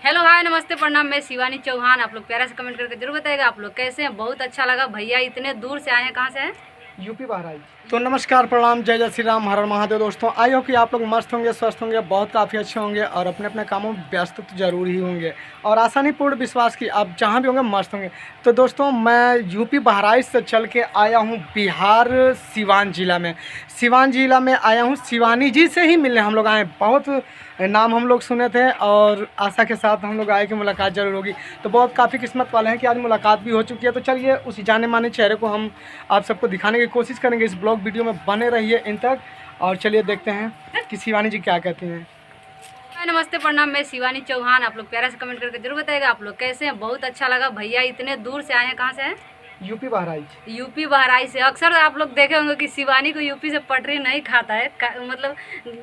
Hello hi नमस्ते प्रणाम, मैं शिवानी चौहान। आप लोग प्यारा से कमेंट करके जरूर बताइएगा आप लोग कैसे हैं। बहुत अच्छा लगा, भैया इतने दूर से आए हैं। कहाँ से हैं? यूपी बहराइच। तो नमस्कार, प्रणाम, जय जय श्री राम, हर हर महादेव। दोस्तों, आई हो कि आप लोग मस्त होंगे, स्वस्थ होंगे, बहुत काफ़ी अच्छे होंगे और अपने अपने कामों में व्यस्त तो जरूर ही होंगे और आसानीपूर्ण विश्वास की आप जहां भी होंगे मस्त होंगे। तो दोस्तों, मैं यूपी बहराइच से चल के आया हूं बिहार सिवान जिला में। सिवान जिला में आया हूं, शिवानी जी से ही मिलने हम लोग आए। बहुत नाम हम लोग सुने थे और आशा के साथ हम लोग आए कि मुलाकात जरूर होगी। तो बहुत काफ़ी किस्मत वाले हैं कि आज मुलाकात भी हो चुकी है। तो चलिए उसी जाने माने चेहरे को हम आप सबको दिखाने की कोशिश करेंगे। इस ब्लॉग वीडियो में बने रहिए इन तक और चलिए देखते हैं कि शिवानी जी क्या कहती हैं। हाय नमस्ते प्रणाम, मैं शिवानी चौहान। आप लोग प्यारा से कमेंट करके जरूर बताइएगा आप लोग कैसे हैं। बहुत अच्छा लगा, भैया इतने दूर से आए हैं। कहाँ से हैं? यूपी बहराइच। यूपी बहराइच से। अक्सर आप लोग देखे होंगे कि शिवानी को यूपी से पटरी नहीं खाता है। मतलब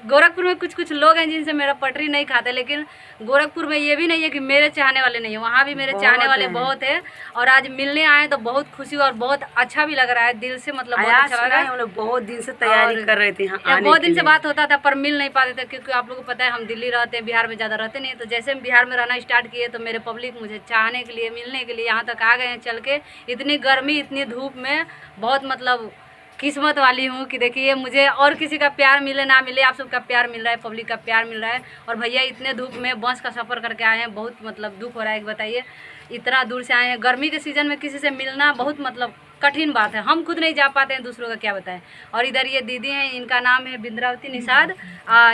गोरखपुर में कुछ कुछ लोग हैं जिनसे मेरा पटरी नहीं खाता है, लेकिन गोरखपुर में ये भी नहीं है कि मेरे चाहने वाले नहीं है, वहाँ भी मेरे चाहने वाले बहुत है। और आज मिलने आए तो बहुत खुशी और बहुत अच्छा भी लग रहा है दिल से। मतलब बहुत अच्छा लग रहा है। हम लोग बहुत दिन से तैयारी कर रहे थे यहाँ आने बहुत के दिन से लिए। बात होता था पर मिल नहीं पाते थे, क्योंकि आप लोगों को पता है हम दिल्ली रहते हैं, बिहार में ज़्यादा रहते नहीं। तो जैसे हम बिहार में रहना स्टार्ट किए तो मेरे पब्लिक मुझे चाहने के लिए, मिलने के लिए यहाँ तक आ गए हैं चल के। इतनी गर्मी इतनी धूप में बहुत मतलब किस्मत वाली हूँ कि देखिए मुझे और किसी का प्यार मिले ना मिले, आप सबका प्यार मिल रहा है, पब्लिक का प्यार मिल रहा है। और भैया इतने धूप में बस का सफ़र करके आए हैं, बहुत मतलब दुख हो रहा है कि बताइए इतना दूर से आए हैं। गर्मी के सीज़न में किसी से मिलना बहुत मतलब कठिन बात है, हम खुद नहीं जा पाते हैं, दूसरों का क्या बताएं। और इधर ये दीदी हैं, इनका नाम है बिंद्रावती निषाद।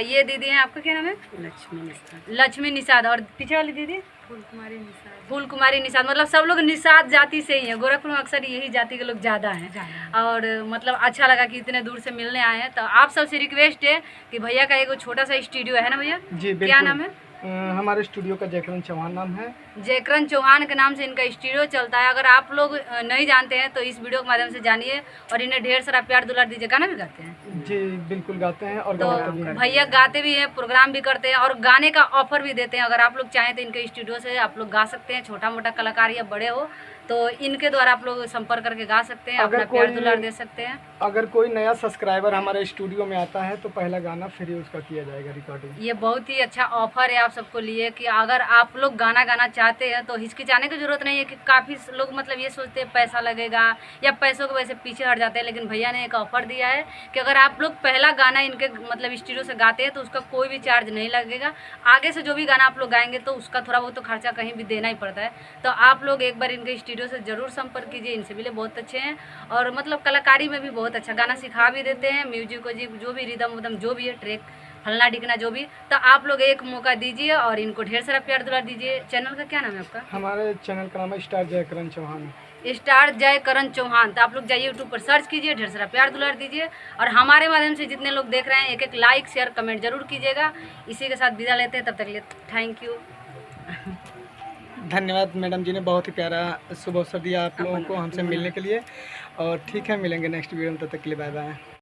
ये दीदी हैं, आपका क्या नाम है? लक्ष्मी निषाद। लक्ष्मी निषाद। और पीछे वाली दीदी फूल कुमारी निषाद। मतलब सब लोग निषाद जाति से ही हैं। गोरखपुर में अक्सर यही जाति के लोग ज़्यादा हैं। और मतलब अच्छा लगा कि इतने दूर से मिलने आए हैं। तो आप सबसे रिक्वेस्ट है कि भैया का एक छोटा सा स्टूडियो है ना भैया? जी बिल्कुल। क्या नाम है? हमारे स्टूडियो का जयकरण चौहान नाम है। जयकरण चौहान के नाम से इनका स्टूडियो चलता है। अगर आप लोग नहीं जानते हैं तो इस वीडियो के माध्यम से जानिए और इन्हें ढेर सारा प्यार दुलार दीजिए। गाना भी गाते हैं? जी बिल्कुल गाते हैं और तो गवाते भी हैं। भैया गाते भी हैं, प्रोग्राम भी करते हैं और गाने का ऑफर भी देते हैं। अगर आप लोग चाहें तो इनके स्टूडियो से आप लोग गा सकते हैं। छोटा मोटा कलाकार या बड़े हो तो इनके द्वारा आप लोग संपर्क करके गा सकते हैं, अपना प्यार दुलार दे सकते हैं। अगर कोई नया सब्सक्राइबर हमारे स्टूडियो में आता है तो पहला गाना फ्री उसका किया जाएगा रिकॉर्डिंग। ये बहुत ही अच्छा ऑफर है आप सबको लिए कि अगर आप लोग गाना गाना चाहते हैं तो हिचकिचाने की जरूरत नहीं है। कि काफ़ी लोग मतलब ये सोचते हैं पैसा लगेगा या पैसों की वजह से पीछे हट जाते हैं, लेकिन भैया ने एक ऑफर दिया है कि अगर आप लोग पहला गाना इनके मतलब स्टूडियो से गाते हैं तो उसका कोई भी चार्ज नहीं लगेगा। आगे से जो भी गाना आप लोग गाएंगे तो उसका थोड़ा बहुत तो खर्चा कहीं भी देना ही पड़ता है। तो आप लोग एक बार इनके स्टूडियो से जरूर संपर्क कीजिए। इनसे भी बहुत अच्छे हैं और मतलब कलाकारी में भी बहुत अच्छा गाना सिखा भी देते हैं। म्यूजिक व्यूजिक जो भी रिदम उदम जो भी है, ट्रैक फलना डिकना जो भी। तो आप लोग एक मौका दीजिए और इनको ढेर सारा प्यार दुलार दीजिए। चैनल का क्या नाम है आपका? हमारे चैनल का नाम है स्टार जयकरण चौहान। स्टार जयकरण चौहान। तो आप लोग जाइए यूट्यूब पर सर्च कीजिए, ढेर सारा प्यार दुलार दीजिए और हमारे माध्यम से जितने लोग देख रहे हैं एक एक लाइक शेयर कमेंट जरूर कीजिएगा। इसी के साथ विदा लेते हैं, तब तक के लिए थैंक यू। धन्यवाद मैडम जी ने बहुत ही प्यारा शुभ अवसर दिया आप लोगों को हमसे मिलने के लिए। और ठीक है, मिलेंगे नेक्स्ट वीडियो में, तब तक के लिए बाय बाय।